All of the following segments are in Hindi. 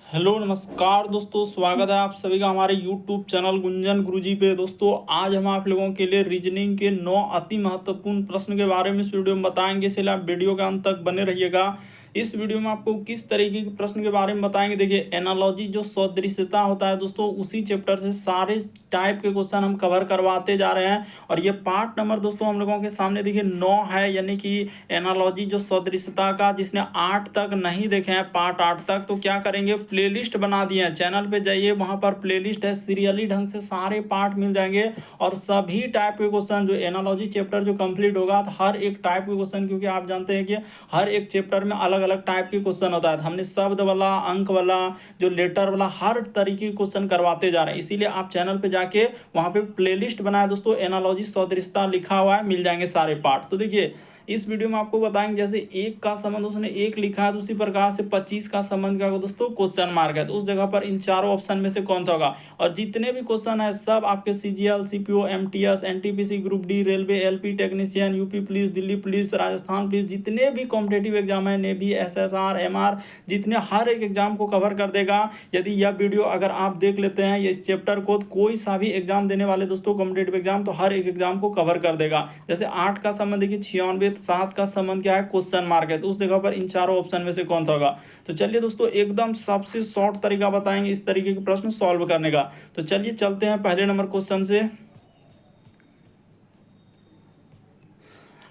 हेलो नमस्कार दोस्तों, स्वागत है आप सभी का हमारे यूट्यूब चैनल गुंजन गुरुजी पे। दोस्तों आज हम आप लोगों के लिए रीजनिंग के 9 अति महत्वपूर्ण प्रश्न के बारे में इस वीडियो में बताएंगे, इसलिए आप वीडियो के अंत तक बने रहिएगा। इस वीडियो में आपको किस तरीके के प्रश्न के बारे में बताएंगे, देखिए एनालॉजी जो सदृश्यता होता है दोस्तों, उसी चैप्टर से सारे टाइप के क्वेश्चन हम कवर करवाते जा रहे हैं। और ये पार्ट नंबर दोस्तों हम लोगों के सामने देखिए 9 है, यानी कि एनालॉजी जो सदृश्यता का, जिसने 8 तक नहीं देखे हैं पार्ट 8 तक, तो क्या करेंगे, प्लेलिस्ट बना दिए हैं। चैनल पे जाइए, वहां पर प्लेलिस्ट है, सीरियली ढंग से सारे पार्ट मिल जाएंगे। और सभी टाइप के क्वेश्चन जो एनालॉजी चैप्टर जो कंप्लीट होगा, तो हर एक टाइप के क्वेश्चन, क्योंकि आप जानते हैं कि हर एक चैप्टर में अलग अलग टाइप के क्वेश्चन होता है, हमने शब्द वाला, अंक वाला, जो लेटर वाला, हर तरीके के क्वेश्चन करवाते जा रहे हैं। इसीलिए आप चैनल पे जाके वहां पे प्लेलिस्ट बनाया दोस्तों, एनालॉजी सदृश्यता लिखा हुआ है, मिल जाएंगे सारे पार्ट। तो देखिए इस वीडियो में आपको बताएंगे, जैसे एक का संबंध उसने एक लिखा है, तो उसी प्रकार से 25 का संबंध क्या होगा दोस्तों, क्वेश्चन मार्क है। तो उस जगह पर इन चारों ऑप्शन में से कौन सा होगा। और जितने भी क्वेश्चन है सब आपके CGL, CPO, MTS, NTPC, group D, railway, LP technician, UP police, Delhi police, Rajasthan police, जितने भी कॉम्पिटेटिव एग्जाम है, नेवी, एसएसआर, एमआर, जितने हर एक एग्जाम को कवर कर देगा। यदि यह वीडियो अगर आप देख लेते हैं इस चैप्टर को, तो कोई सा भी एग्जाम देने वाले दोस्तों कॉम्पिटेटिव एग्जाम, तो हर एक एग्जाम को कवर कर देगा। जैसे 8 का संबंध देखिए 96, 7 का संबंध क्या है, क्वेश्चन मार्क है। तो उस जगह पर इन चारों ऑप्शन में से कौन सा होगा। तो चलिए दोस्तों एकदम सबसे शॉर्ट तरीका बताएंगे इस तरीके के प्रश्न सॉल्व करने का। तो चलिए चलते हैं पहले नंबर क्वेश्चन से।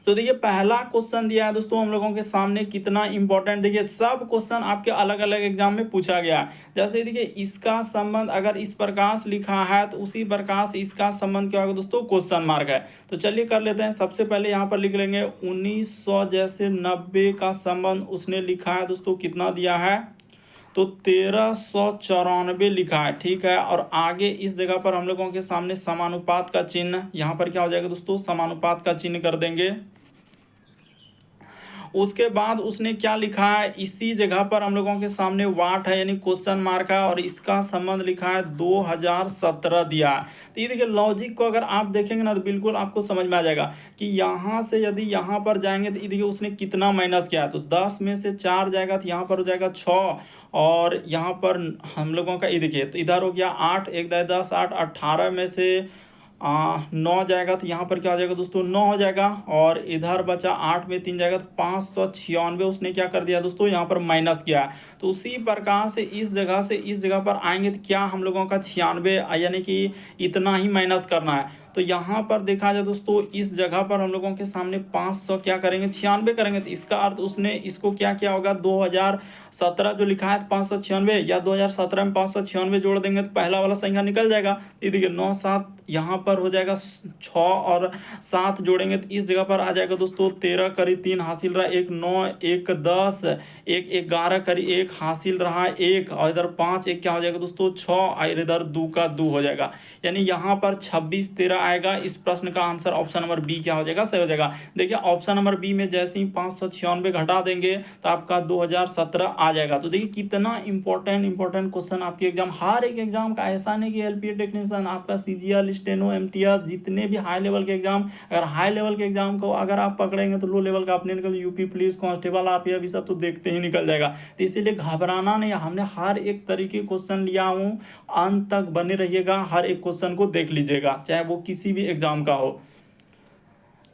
तो देखिए पहला क्वेश्चन दिया है दोस्तों हम लोगों के सामने, कितना इंपॉर्टेंट, देखिए सब क्वेश्चन आपके अलग अलग एग्जाम में पूछा गया है। जैसे देखिए इसका संबंध अगर इस प्रकार से लिखा है, तो उसी प्रकार से इसका संबंध क्या होगा दोस्तों, क्वेश्चन मार्क है। तो चलिए कर लेते हैं। सबसे पहले यहाँ पर लिख लेंगे 1900 जैसे 90 का संबंध उसने लिखा है दोस्तों, कितना दिया है, तो 1394 लिखा है, ठीक है। और आगे इस जगह पर हम लोगों के सामने समानुपात का चिन्ह, यहाँ पर क्या हो जाएगा दोस्तों, समानुपात का चिन्ह कर देंगे। उसके बाद उसने क्या लिखा है, इसी जगह पर हम लोगों के सामने वाट है, यानी क्वेश्चन मार्क है, और इसका संबंध लिखा है 2017 दिया है। तो ये देखिए लॉजिक को अगर आप देखेंगे ना, तो बिल्कुल आपको समझ में आ जाएगा कि यहाँ से यदि यहाँ पर जाएंगे, तो ये देखिए उसने कितना माइनस किया है। तो 10 में से 4 जाएगा, तो यहाँ पर हो जाएगा 6, और यहाँ पर हम लोगों का ये देखिए, तो इधर हो गया 8, 1 10 8, 18 में से 9 जाएगा, तो यहाँ पर क्या हो जाएगा दोस्तों, 9 हो जाएगा। और इधर बचा 8 में 3 जाएगा, तो 596 उसने क्या कर दिया दोस्तों, यहाँ पर माइनस किया है। तो उसी प्रकार से इस जगह से इस जगह पर आएंगे, तो क्या हम लोगों का 96 यानी कि इतना ही माइनस करना है। तो यहाँ पर देखा जाए दोस्तों, इस जगह पर हम लोगों के सामने 500 क्या करेंगे, 96 करेंगे। तो इसका अर्थ उसने इसको क्या किया होगा, 2017 जो लिखा है 596, या 2017 में 596 जोड़ देंगे, तो पहला वाला संख्या निकल जाएगा। ये देखिए 9 7 यहाँ पर हो जाएगा 6, और 7 जोड़ेंगे तो इस जगह पर आ जाएगा दोस्तों 13 करी 3 हासिल रहा, 1 9, 1 10, 1 11 करी 1 हासिल रहा 1, और इधर 5 1 क्या हो जाएगा दोस्तों 6, और इधर 2 का 2 हो जाएगा, यानी यहाँ पर 26 13 आएगा। इस प्रश्न का आंसर ऑप्शन नंबर बी क्या हो जाएगा, सही हो जाएगा। देखिए ऑप्शन नंबर बी में जैसे ही 596 घटा देंगे, तो आपका 2017 आ जाएगा। तो देखिए कितना इंपॉर्टेंट क्वेश्चन आपके एग्जाम, हर एक एग्जाम का, ऐसा नहीं कि एलपीए टेक्नीशियन, आपका सीजीएल, स्टेनो, एमटीएस, जितने भी हाई लेवल के एग्जाम, अगर हाई लेवल के एग्जाम को अगर आप पकड़ेंगे, तो लो लेवल का अपने निकल, यूपी पुलिस, कांस्टेबल, आरपीएफ, ये सब तो देखते ही निकल जाएगा। तो इसीलिए घबराना नहीं, हमने हर एक तरीके क्वेश्चन लिया हूँ, अंत तक बने रहिएगा, हर एक क्वेश्चन को देख लीजिएगा, चाहे वो किसी भी एग्जाम का हो।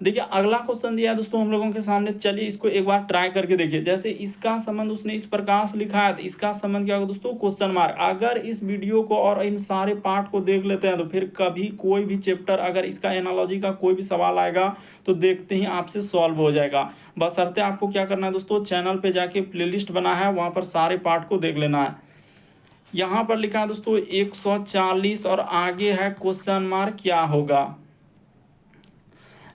देखिए अगला क्वेश्चन दिया है दोस्तों हम लोगों के सामने, चलिए इसको एक बार ट्राई करके देखिए। जैसे इसका संबंध उसने इस प्रकार से लिखा है, तो इसका संबंध क्या होगा दोस्तों, क्वेश्चन मार्क। अगर इस वीडियो को और इन सारे पार्ट को देख लेते हैं, तो फिर कभी कोई भी चैप्टर अगर इसका एनालॉजी का कोई भी सवाल आएगा, तो देखते ही आपसे सॉल्व हो जाएगा। बशर्ते आपको क्या करना है दोस्तों, चैनल पे जाके प्लेलिस्ट बना है, वहां पर सारे पार्ट को देख लेना है। यहाँ पर लिखा है दोस्तों 140, और आगे है क्वेश्चन मार्क क्या होगा।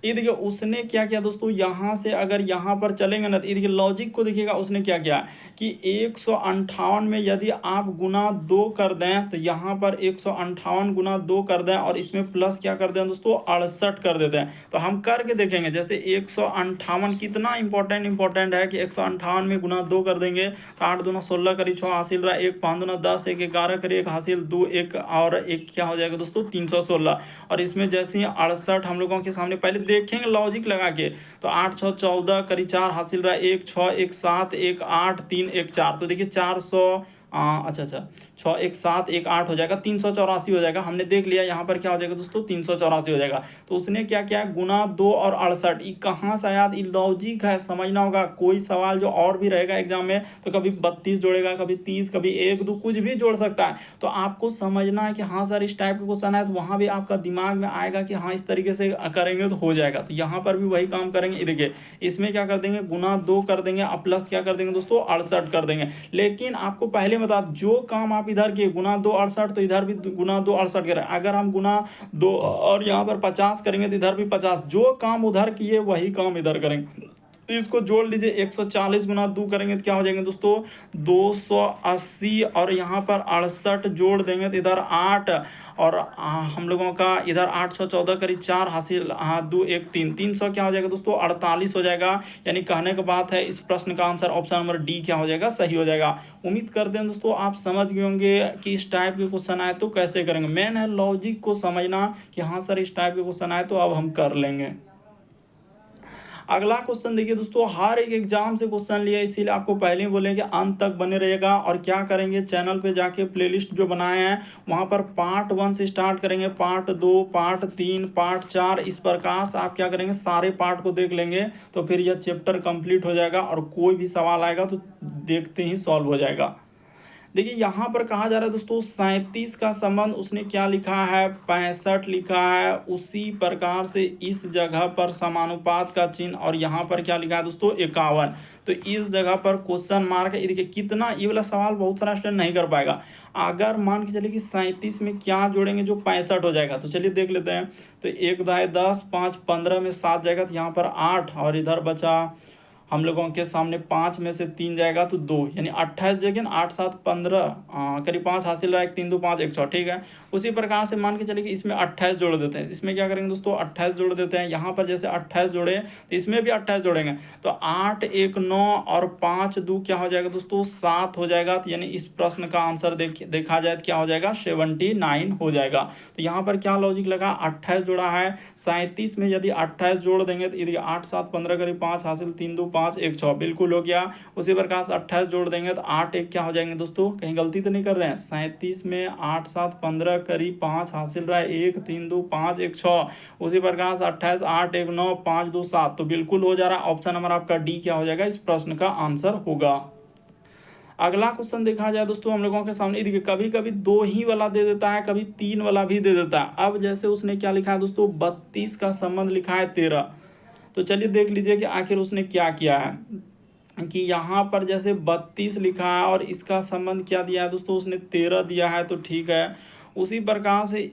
ये देखिए उसने क्या किया दोस्तों, यहाँ से अगर यहाँ पर चलेंगे ना, तो ये देखिए लॉजिक को देखिएगा, उसने क्या किया कि 158 में यदि आप गुना 2 कर दें, तो यहाँ पर 158 गुना 2 कर दें, और इसमें प्लस क्या कर दें दोस्तों, 68 कर देते हैं। तो हम करके देखेंगे, जैसे 158 कितना इंपॉर्टेंट है कि 158 में गुना 2 कर देंगे, तो 8 दूना 16 करी 6 हासिल रहा, 1 5 दूना 10, 1 11 करी 1 हासिल 2, 1 और 1 क्या हो जाएगा दोस्तों 316। और इसमें जैसे ही 68 हम लोगों के सामने पहले देखेंगे लॉजिक लगा के, तो 8 6 14 करी 4 हासिल रहा, 1 6 1 7 1 8 3 1 4, तो देखिए 400 अच्छा अच्छा, 6 एक 7 एक 8 हो जाएगा, 384 हो जाएगा। हमने देख लिया यहाँ पर क्या हो जाएगा दोस्तों, 384 हो जाएगा। तो उसने क्या किया, गुना 2 और 68, ये कहाँ से आया, ये लॉजिक है, समझना होगा। कोई सवाल जो और भी रहेगा एग्जाम में तो कभी 32 जोड़ेगा, कभी 30, कभी 1 2 कुछ भी जोड़ सकता है। तो आपको समझना है कि हाँ सर इस टाइप का क्वेश्चन है, तो वहाँ भी आपका दिमाग में आएगा कि हाँ इस तरीके से करेंगे तो हो जाएगा। तो यहाँ पर भी वही काम करेंगे। देखिए इसमें क्या कर देंगे, गुना 2 कर देंगे और प्लस क्या कर देंगे दोस्तों, 68 कर देंगे। लेकिन आपको पहले बता, जो काम आप इधर किए गुना 2 68, तो इधर भी गुना 2 68 करें। अगर हम गुना 2 और यहाँ पर 50 करेंगे तो इधर भी 50, जो काम उधर किए वही काम इधर करेंगे। तो इसको जोड़ लीजिए, 140 गुना 2 करेंगे तो क्या हो जाएंगे दोस्तों, 280, और यहाँ पर 68 जोड़ देंगे तो इधर 8, और हम लोगों का इधर 8 6 14 करीब 4 हासिल, हाँ 2 1 3, 300 क्या हो जाएगा दोस्तों, 48 हो जाएगा। यानी कहने का बात है इस प्रश्न का आंसर ऑप्शन नंबर डी क्या हो जाएगा, सही हो जाएगा। उम्मीद करते हैं दोस्तों आप समझ गए होंगे कि इस टाइप के क्वेश्चन आए तो कैसे करेंगे। मेन है लॉजिक को समझना कि हाँ सर इस टाइप के क्वेश्चन आए तो अब हम कर लेंगे। अगला क्वेश्चन देखिए दोस्तों, हर एक एग्जाम से क्वेश्चन लिया, इसीलिए आपको पहले ही बोले कि अंत तक बने रहेगा। और क्या करेंगे, चैनल पे जाके प्लेलिस्ट जो बनाए हैं वहां पर पार्ट 1 से स्टार्ट करेंगे, पार्ट 2 पार्ट 3 पार्ट 4, इस प्रकार से आप क्या करेंगे सारे पार्ट को देख लेंगे। तो फिर यह चैप्टर कंप्लीट हो जाएगा और कोई भी सवाल आएगा तो देखते ही सॉल्व हो जाएगा। देखिए यहाँ पर कहा जा रहा है दोस्तों 37 का संबंध उसने क्या लिखा है, 65 लिखा है। उसी प्रकार से इस जगह पर समानुपात का चिन्ह, और यहाँ पर क्या लिखा है दोस्तों 51। तो इस जगह पर क्वेश्चन मार्क है। ये देखिए कितना, ये वाला सवाल बहुत सारा स्टूडेंट नहीं कर पाएगा। अगर मान के चलिए कि 37 में क्या जोड़ेंगे जो 65 हो जाएगा, तो चलिए देख लेते हैं। तो 1 दाए 10, 5 15 में 7 जाएगा, तो यहाँ पर 8, और इधर बचा हम लोगों के सामने 5 में से 3 जाएगा तो 2, यानी 28 जगह 8 7 15, करीब 5 हासिल रहा है, 1 3 2 5 1 6, ठीक है। उसी प्रकार से मान के चलिए कि इसमें 28 जोड़ देते हैं। इसमें क्या करेंगे दोस्तों, 28 जोड़ देते हैं। यहाँ पर जैसे 28 जोड़े तो इसमें भी 28 जोड़ेंगे, तो 8 1 9 और 5 2 क्या हो जाएगा दोस्तों, 7 हो जाएगा। तो यानी इस प्रश्न का आंसर देखा जाए तो क्या हो जाएगा, 79 हो जाएगा। तो यहाँ पर क्या लॉजिक लगा, 28 जोड़ा है, 37 में यदि 28 जोड़ देंगे तो यदि 8 7 15 करीब 5 हासिल, 3 2 5 1 6, बिल्कुल हो गया। उसी प्रकार से 28 जोड़ देंगे तो 8 1 क्या हो जाएंगे दोस्तों, कहीं गलती तो नहीं कर रहे हैं, 37 में 8 7 15 करीब 5 हासिल रहा है, 1 3 2 5 1 6। उसी प्रकार से 28 8 1 9 5 2 7, तो बिल्कुल हो जा रहा है। ऑप्शन नंबर आपका डी क्या हो जाएगा, इस प्रश्न का आंसर होगा। अगला क्वेश्चन देखा जाए दोस्तों हम लोगों के सामने, देखिए कभी कभी 2 ही वाला दे देता है, कभी 3 वाला भी दे देता है। अब जैसे उसने क्या लिखा है दोस्तों, 32 का संबंध लिखा है 13। तो चलिए देख लीजिए कि आखिर उसने क्या किया है। कि यहाँ पर जैसे 32 लिखा है और इसका संबंध क्या दिया है दोस्तों, उसने 13 दिया है, तो ठीक है। उसी प्रकार से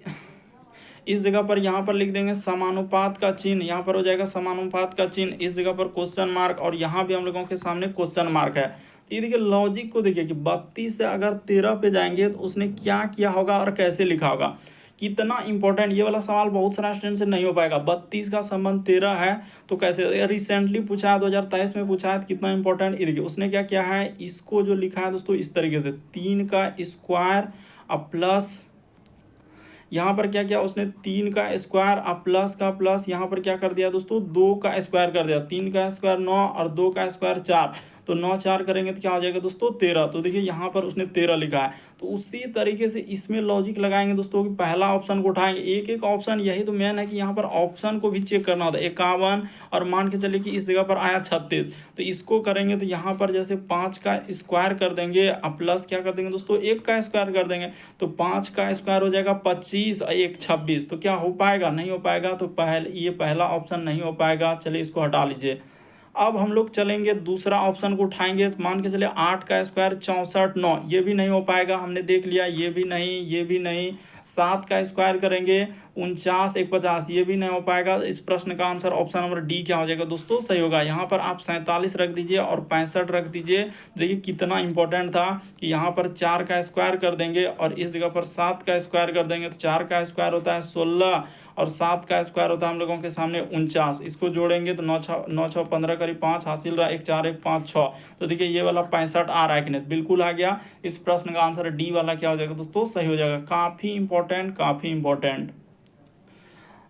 इस जगह पर यहाँ पर लिख देंगे समानुपात का चिन्ह, यहाँ पर हो जाएगा समानुपात का चिन्ह, इस जगह पर क्वेश्चन मार्क, और यहाँ भी हम लोगों के सामने क्वेश्चन मार्क है। तो ये देखिए लॉजिक को देखिए कि 32 से अगर 13 पे जाएंगे तो उसने क्या किया होगा और कैसे लिखा होगा, कितना इंपॉर्टेंट। ये वाला सवाल बहुत सारा स्टूडेंट से नहीं हो पाएगा। 32 का संबंध 13 है तो कैसे, रिसेंटली पूछा है 2023 में पूछा है, तो कितना इंपॉर्टेंट। ये देखिए उसने क्या किया है, इसको जो लिखा है दोस्तों इस तरीके से 3 का स्क्वायर और प्लस, यहाँ पर क्या किया उसने 3 का स्क्वायर और प्लस का प्लस, यहाँ पर क्या कर दिया दोस्तों 2 का स्क्वायर कर दिया। 3 का स्क्वायर 9 और 2 का स्क्वायर 4, तो 9 4 करेंगे तो क्या हो जाएगा दोस्तों 13। तो देखिए यहाँ पर उसने 13 लिखा है। तो उसी तरीके से इसमें लॉजिक लगाएंगे दोस्तों कि पहला ऑप्शन को उठाएंगे, एक एक ऑप्शन, यही तो मेन है कि यहाँ पर ऑप्शन को भी चेक करना होता है। 51 और मान के चलिए कि इस जगह पर आया 36, तो इसको करेंगे तो यहाँ पर जैसे 5 का स्क्वायर कर देंगे और प्लस क्या कर देंगे दोस्तों 1 का स्क्वायर कर देंगे, तो 5 का स्क्वायर हो जाएगा 25 और 1 26। तो क्या हो पाएगा, नहीं हो पाएगा। तो ये पहला ऑप्शन नहीं हो पाएगा, चलिए इसको हटा लीजिए। अब हम लोग चलेंगे दूसरा ऑप्शन को उठाएंगे, तो मान के चलिए 8 का स्क्वायर 64 9, ये भी नहीं हो पाएगा, हमने देख लिया, ये भी नहीं, ये भी नहीं। 7 का स्क्वायर करेंगे 49 1 50, ये भी नहीं हो पाएगा। इस प्रश्न का आंसर ऑप्शन नंबर डी क्या हो जाएगा दोस्तों, सही होगा। यहाँ पर आप 47 रख दीजिए और 65 रख दीजिए। देखिए कितना इंपॉर्टेंट था कि यहाँ पर 4 का स्क्वायर कर देंगे और इस जगह पर 7 का स्क्वायर कर देंगे, तो 4 का स्क्वायर होता है 16 और 7 का स्क्वायर होता है हम लोगों के सामने 49। इसको जोड़ेंगे तो 9 6 15 करीब 5 हासिल रहा, 1 4 1 5 6। तो देखिए ये वाला 65 आ रहा है कि नहीं, बिल्कुल आ गया। इस प्रश्न का आंसर डी वाला क्या हो जाएगा दोस्तों, सही हो जाएगा। काफ़ी इंपॉर्टेंट, काफ़ी इंपॉर्टेंट।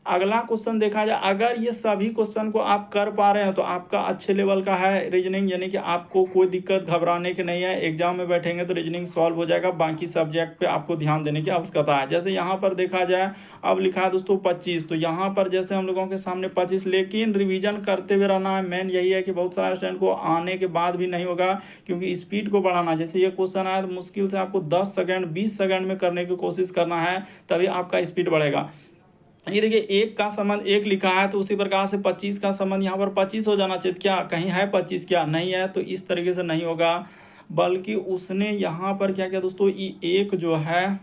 अगला क्वेश्चन देखा जाए, अगर ये सभी क्वेश्चन को आप कर पा रहे हैं तो आपका अच्छे लेवल का है रीजनिंग, यानी कि आपको कोई दिक्कत घबराने की नहीं है। एग्जाम में बैठेंगे तो रीजनिंग सॉल्व हो जाएगा, बाकी सब्जेक्ट पे आपको ध्यान देने की आवश्यकता है। जैसे यहाँ पर देखा जाए, अब लिखा है दोस्तों 25, तो यहाँ पर जैसे हम लोगों के सामने 25, लेकिन रिवीजन करते हुए रहना है। मेन यही है कि बहुत सारा स्टूडेंट को आने के बाद भी नहीं होगा, क्योंकि स्पीड को बढ़ाना। जैसे ये क्वेश्चन आया तो मुश्किल से आपको 10 सेकंड 20 सेकंड में करने की कोशिश करना है, तभी आपका स्पीड बढ़ेगा। ये देखिए, एक का संबंध एक लिखा है, तो उसी प्रकार से 25 का संबंध यहाँ पर 25 हो जाना चाहिए। क्या कहीं है 25? क्या नहीं है? तो इस तरीके से नहीं होगा, बल्कि उसने यहाँ पर क्या किया दोस्तों, ये एक जो है,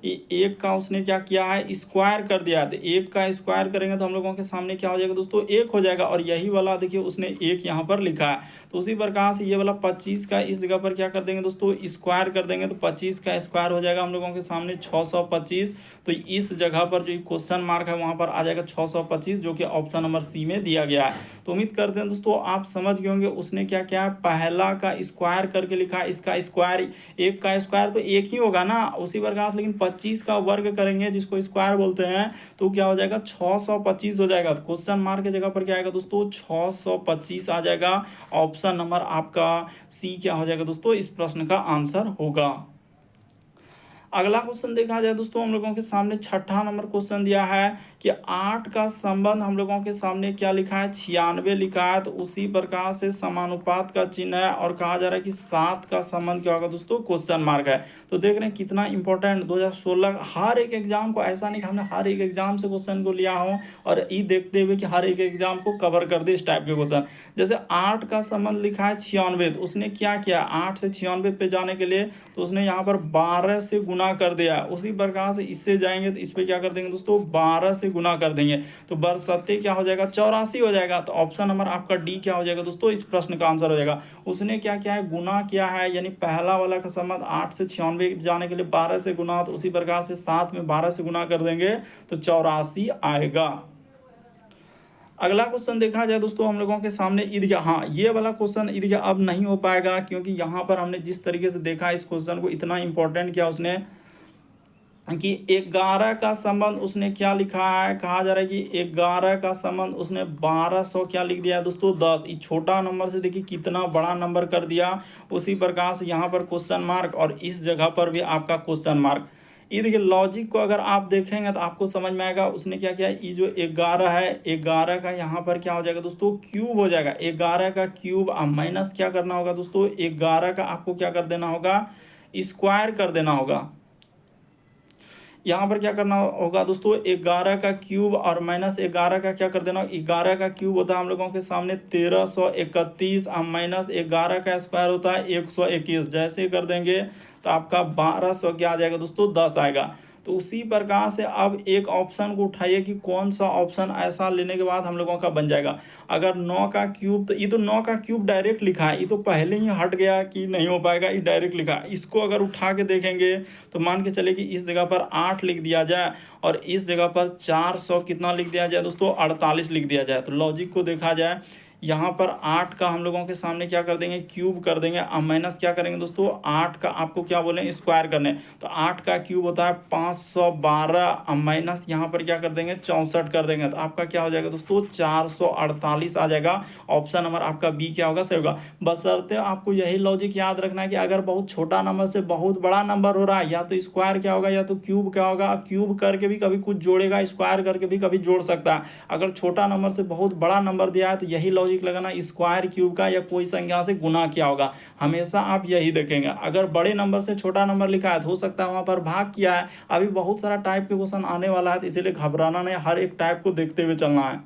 ये एक का उसने क्या किया है, स्क्वायर कर दिया है। तो एक का स्क्वायर करेंगे तो हम लोगों के सामने क्या हो जाएगा दोस्तों, एक हो जाएगा। और यही वाला देखिए उसने एक यहाँ पर लिखा है, तो उसी प्रकार से ये वाला 25 का इस जगह पर क्या कर देंगे दोस्तों, स्क्वायर कर देंगे। तो 25 का स्क्वायर हो जाएगा हम लोगों के सामने 625। तो इस जगह पर जो क्वेश्चन मार्क है वहाँ पर आ जाएगा 625, जो कि ऑप्शन नंबर सी में दिया गया है। तो उम्मीद करते हैं दोस्तों आप समझ गए होंगे उसने क्या क्या है, पहला का स्क्वायर करके लिखा है, इसका स्क्वायर, एक का स्क्वायर तो एक ही होगा ना उसी प्रकार, लेकिन 25 का वर्ग करेंगे जिसको स्क्वायर बोलते हैं, तो क्या हो जाएगा 625 हो जाएगा। क्वेश्चन मार्क की जगह पर क्या आएगा दोस्तों, 625 आ जाएगा। ऑप्शन नंबर आपका सी क्या हो जाएगा दोस्तों, इस प्रश्न का आंसर होगा। अगला क्वेश्चन देखा जाए दोस्तों, हम लोगों के सामने छठा नंबर क्वेश्चन दिया है कि 8 का संबंध हम लोगों के सामने क्या लिखा है, 96 लिखा है। तो उसी प्रकार से समानुपात का चिन्ह है, और कहा जा रहा है कि 7 का संबंध क्या होगा दोस्तों, क्वेश्चन मार्क है। तो देख रहे हैं कितना इंपॉर्टेंट 2016 हर एक एग्जाम को, ऐसा नहीं कि हमने हर एक एग्जाम से क्वेश्चन को लिया हो और ये देखते हुए कि हर एक एग्जाम को कवर कर दे, इस टाइप के क्वेश्चन। जैसे 8 का संबंध लिखा है 96, तो उसने क्या किया, 8 से 96 पे जाने के लिए तो उसने यहाँ पर 12 से गुना कर दिया। उसी प्रकार से इससे जाएंगे तो इस पर क्या कर देंगे दोस्तों, 12 से गुना कर देंगे, तो बरसते क्या हो जाएगा, 84 हो जाएगा। तो ऑप्शन नंबर आपका डी क्या हो जाएगा दोस्तों, इस प्रश्न का आंसर हो जाएगा। उसने क्या किया है, गुना किया है, यानी पहला वाला का संबंध 8 से 96 जाने के लिए 12 से गुना, तो उसी प्रकार से 7 में 12 से गुना कर देंगे तो 84 आएगा। अगला क्वेश्चन देखा जाए दोस्तों, हम लोगों के सामने ईदगाह, हाँ ये वाला क्वेश्चन ईदगाह अब नहीं हो पाएगा, क्योंकि यहाँ पर हमने जिस तरीके से देखा इस क्वेश्चन को, इतना इंपॉर्टेंट किया उसने कि 11 का संबंध उसने क्या लिखा है, कहा जा रहा है कि 11 का संबंध उसने 1200 क्या लिख दिया है दोस्तों, 10। ये छोटा नंबर से देखिए कितना बड़ा नंबर कर दिया। उसी प्रकार से यहाँ पर क्वेश्चन मार्क, और इस जगह पर भी आपका क्वेश्चन मार्क। ये देखिए लॉजिक को अगर आप देखेंगे तो आपको समझ में आएगा उसने क्या किया। ये जो 11 है, 11 का यहाँ पर क्या हो जाएगा दोस्तों, क्यूब हो जाएगा। 11 का क्यूब, अब माइनस क्या करना होगा दोस्तों, 11 का आपको क्या कर देना होगा, स्क्वायर कर देना होगा। यहाँ पर क्या करना होगा दोस्तों, 11 का क्यूब और माइनस 11 का क्या कर देना, 11 का क्यूब होता है हम लोगों के सामने 1331, और माइनस 11 का स्क्वायर होता है 121। जैसे कर देंगे तो आपका 1200 क्या आ जाएगा दोस्तों, 10 आएगा। तो उसी प्रकार से अब एक ऑप्शन को उठाइए कि कौन सा ऑप्शन ऐसा लेने के बाद हम लोगों का बन जाएगा। अगर 9 का क्यूब, तो ये तो 9 का क्यूब डायरेक्ट लिखा है, ये तो पहले ही हट गया कि नहीं हो पाएगा, ये डायरेक्ट लिखा है। इसको अगर उठा के देखेंगे तो मान के चले कि इस जगह पर 8 लिख दिया जाए, और इस जगह पर 400 कितना लिख दिया जाए दोस्तों, 48 लिख दिया जाए। तो लॉजिक को देखा जाए, यहाँ पर 8 का हम लोगों के सामने क्या कर देंगे, क्यूब कर देंगे। अब माइनस क्या करेंगे दोस्तों, 8 का आपको क्या बोले, स्क्वायर करने। तो 8 का क्यूब होता है 512, अब माइनस यहाँ पर क्या कर देंगे, 64 कर देंगे। तो आपका क्या हो जाएगा दोस्तों, 448 आ जाएगा। ऑप्शन नंबर आपका बी क्या होगा, सही होगा। बशर्ते आपको यही लॉजिक याद रखना है कि अगर बहुत छोटा नंबर से बहुत बड़ा नंबर हो रहा है, या तो स्क्वायर क्या होगा या तो क्यूब क्या होगा। क्यूब करके भी कभी कुछ जोड़ेगा, स्क्वायर करके भी कभी जोड़ सकता है। अगर छोटा नंबर से बहुत बड़ा नंबर दिया है तो यही लॉजिक लगाना, स्क्वायर क्यूब का या कोई संख्या से गुना किया होगा, हमेशा आप यही देखेंगे। अगर बड़े नंबर से छोटा नंबर लिखा है तो हो सकता है वहां पर भाग किया है। अभी बहुत सारा टाइप के क्वेश्चन आने वाला है, तो इसीलिए घबराना नहीं, हर एक टाइप को देखते हुए चलना है।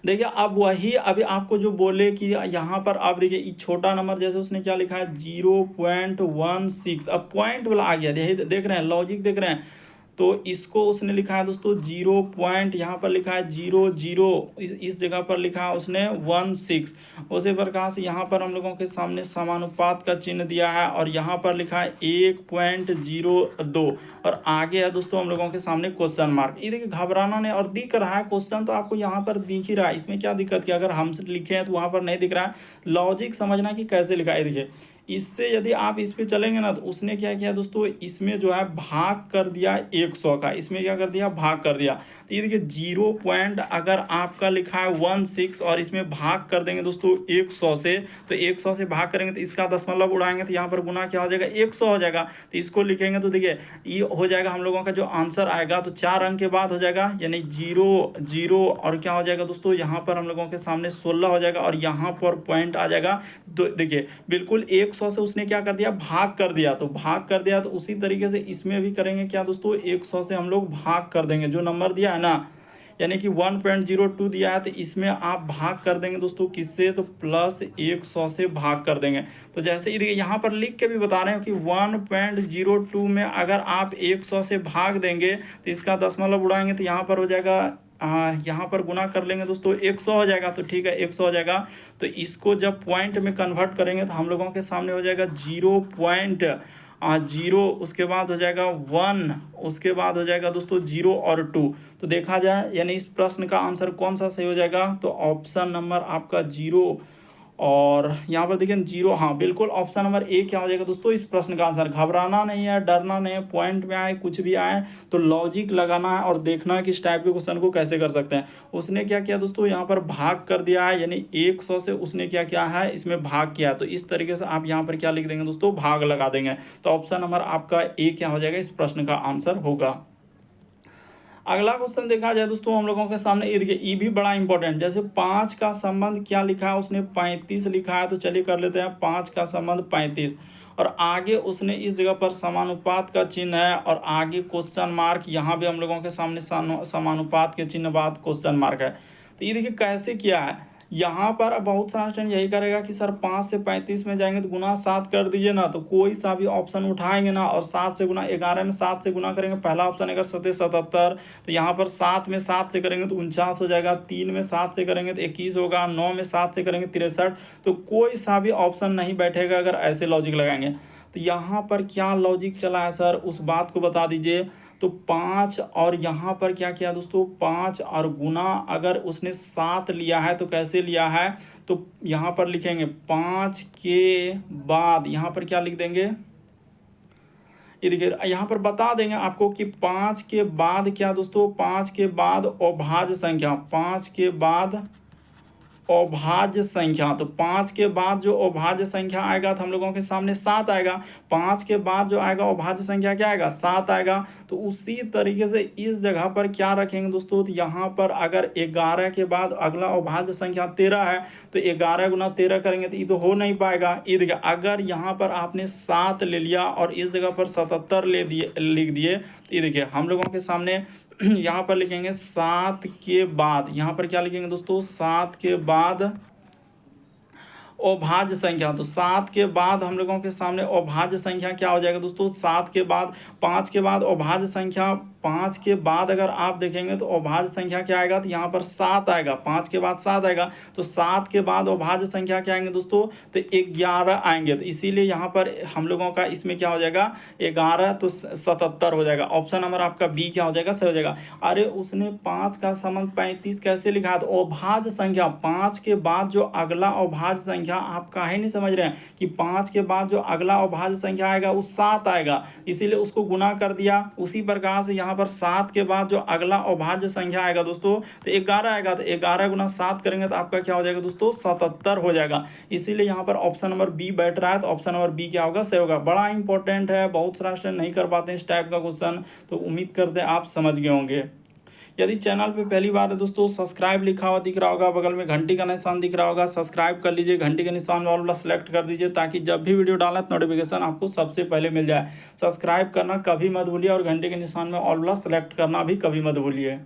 देखिए अब वही अभी आपको जो बोले कि यहाँ पर आप देखिए छोटा नंबर, जैसे उसने क्या लिखा है 0.16, अब पॉइंट वाला आ गया, देख रहे हैं लॉजिक देख रहे हैं। तो इसको उसने लिखा है दोस्तों 0 पॉइंट, यहाँ पर लिखा है 00, इस जगह पर लिखा है उसने 16। उसी प्रकार से यहाँ पर हम लोगों के सामने समानुपात का चिन्ह दिया है, और यहाँ पर लिखा है 1.02, और आगे है दोस्तों हम लोगों के सामने क्वेश्चन मार्क। ये देखिए घबराना नहीं, और दिख रहा है क्वेश्चन तो आपको यहाँ पर दिख ही रहा है, इसमें क्या दिक्कत की, अगर हम लिखे हैं तो वहाँ पर नहीं दिख रहा है। लॉजिक समझना कि कैसे लिखा है। देखिए इससे यदि आप इस पे चलेंगे ना तो उसने क्या किया दोस्तों, इसमें जो है भाग कर दिया 100 का, इसमें क्या कर दिया, भाग कर दिया। तो ये देखिए 0 पॉइंट अगर आपका लिखा है 16 और इसमें भाग कर देंगे दोस्तों 100 से, तो 100 से भाग करेंगे तो इसका दशमलव उड़ाएंगे तो यहाँ पर गुना क्या हो जाएगा, 100 हो जाएगा। तो इसको लिखेंगे तो देखिए ये हो जाएगा हम लोगों का जो आंसर आएगा, तो 4 अंक के बाद हो जाएगा, यानी 0 0 और क्या हो जाएगा दोस्तों, यहाँ पर हम लोगों के सामने 16 हो जाएगा और यहाँ पर पॉइंट आ जाएगा। तो देखिए बिल्कुल 100 से उसने क्या कर दिया, भाग कर दिया, तो भाग कर दिया, तो उसी तरीके से इसमें भी करेंगे क्या दोस्तों, 100 से हम लोग भाग कर देंगे जो नंबर दिया है ना, यानी कि 1.02 दिया है, तो इसमें आप भाग कर देंगे दोस्तों किससे, तो प्लस 100 से भाग कर देंगे। तो जैसे देखिए यहाँ पर लिख के भी बता रहे हैं कि 1.02 में अगर आप 100 से भाग देंगे तो इसका दशमलव उड़ाएंगे तो यहाँ पर हो जाएगा, यहाँ पर गुना कर लेंगे दोस्तों 100 हो जाएगा, तो ठीक है 100 हो जाएगा। तो इसको जब पॉइंट में कन्वर्ट करेंगे तो हम लोगों के सामने हो जाएगा 0.0, उसके बाद हो जाएगा 1, उसके बाद हो जाएगा दोस्तों 0 और 2। तो देखा जाए यानी इस प्रश्न का आंसर कौन सा सही हो जाएगा, तो ऑप्शन नंबर आपका 0 और यहाँ पर देखिए 0, हाँ बिल्कुल ऑप्शन नंबर ए क्या हो जाएगा दोस्तों इस प्रश्न का आंसर। घबराना नहीं है, डरना नहीं है, पॉइंट में आए कुछ भी आए तो लॉजिक लगाना है और देखना है कि इस टाइप के क्वेश्चन को कैसे कर सकते हैं। उसने क्या किया दोस्तों, यहाँ पर भाग कर दिया है, यानी 100 से उसने क्या किया है, इसमें भाग किया। तो इस तरीके से आप यहाँ पर क्या लिख देंगे दोस्तों, भाग लगा देंगे। तो ऑप्शन नंबर आपका ए क्या हो जाएगा, इस प्रश्न का आंसर होगा। अगला क्वेश्चन देखा जाए दोस्तों हम लोगों के सामने, ये देखिए ये भी बड़ा इंपॉर्टेंट, जैसे 5 का संबंध क्या लिखा है, उसने 35 लिखा है, तो चलिए कर लेते हैं 5 का संबंध 35 और आगे उसने इस जगह पर समानुपात का चिन्ह है और आगे क्वेश्चन मार्क, यहाँ भी हम लोगों के सामने समानुपात के चिन्ह बाद क्वेश्चन मार्क है। तो ये देखिए कैसे किया है, यहाँ पर बहुत सारा स्टूडेंट यही करेगा कि सर 5 से 35 में जाएंगे तो गुना 7 कर दीजिए ना, तो कोई सा भी ऑप्शन उठाएंगे ना और 7 से गुना, 11 में 7 से गुना करेंगे, पहला ऑप्शन अगर 77, तो यहाँ पर 7 में 7 से करेंगे तो 49 हो जाएगा, 3 में 7 से करेंगे तो 21 होगा, 9 में 7 से करेंगे 63। तो कोई सा भी ऑप्शन नहीं बैठेगा अगर ऐसे लॉजिक लगाएंगे। तो यहाँ पर क्या लॉजिक चला है सर, उस बात को बता दीजिए। तो 5 और यहाँ पर क्या किया दोस्तों, 5 और गुना अगर उसने 7 लिया है तो कैसे लिया है, तो यहाँ पर लिखेंगे 5 के बाद, यहाँ पर क्या लिख देंगे, ये देखिए यहाँ पर बता देंगे आपको कि 5 के बाद क्या दोस्तों, 5 के बाद अभाज्य संख्या, 5 के बाद अभाज्य संख्या, तो 5 के बाद जो अभाज्य संख्या आएगा तो हम लोगों के सामने 7 आएगा, 5 के बाद जो आएगा अभाज्य संख्या क्या आएगा, 7 आएगा। तो उसी तरीके से इस जगह पर क्या रखेंगे दोस्तों, तो यहाँ पर अगर 11 के बाद अगला अभाज्य संख्या 13 है तो 11 गुना 13 करेंगे तो ये तो हो नहीं पाएगा। ये देखिए अगर यहाँ पर आपने 7 ले लिया और इस जगह पर 77 लिख दिए, तो ये देखिए हम लोगों के सामने यहाँ पर लिखेंगे 7 के बाद, यहाँ पर क्या लिखेंगे दोस्तों, 7 के बाद अभाज्य संख्या, तो 7 के बाद हम लोगों के सामने अभाज्य संख्या क्या हो जाएगा दोस्तों, 7 के बाद 5 के बाद अभाज्य संख्या, 5 के बाद अगर आप देखेंगे तो अभाज्य संख्या क्या आएगा, तो यहाँ पर 7 आएगा, 5 के बाद 7 आएगा, तो 7 के बाद अभाज्य संख्या क्या आएंगे दोस्तों, तो 11 आएंगे। तो इसीलिए यहाँ पर हम लोगों का इसमें क्या हो जाएगा, 11 तो 77 हो जाएगा। ऑप्शन नंबर आपका बी क्या हो जाएगा, सही हो जाएगा। अरे उसने 5 का संबंध 35 कैसे लिखा, तो अभाज्य संख्या, 5 के बाद जो अगला अभाज्य संख्या, आप काहे नहीं समझ रहे हैं कि 5 के बाद जो अगला अभाज्य संख्या आएगा वो 7 आएगा, इसीलिए उसको गुना कर दिया। उसी प्रकार से यहाँ पर 7 के बाद जो अगला अभाज्य संख्या आएगा दोस्तों तो 11 आएगा, तो 11 गुना 7 करेंगे तो आपका क्या हो जाएगा दोस्तों, 77 हो जाएगा। इसीलिए यहाँ पर ऑप्शन नंबर बी बैठ रहा है, तो ऑप्शन नंबर बी क्या होगा, सही होगा। बड़ा इंपॉर्टेंट है, बहुत सारा स्टूडेंट नहीं कर पाते हैं इस टाइप का क्वेश्चन, तो उम्मीद करते हैं आप समझ गए होंगे। यदि चैनल पे पहली बार है दोस्तों, सब्सक्राइब लिखा हुआ दिख रहा होगा, बगल में घंटी का निशान दिख रहा होगा, सब्सक्राइब कर लीजिए, घंटी के निशान वाला सेलेक्ट कर दीजिए ताकि जब भी वीडियो डालें तो नोटिफिकेशन आपको सबसे पहले मिल जाए। सब्सक्राइब करना कभी मत भूलिए और घंटे के निशान में ऑल वाला सेलेक्ट करना भी कभी मत भूलिए।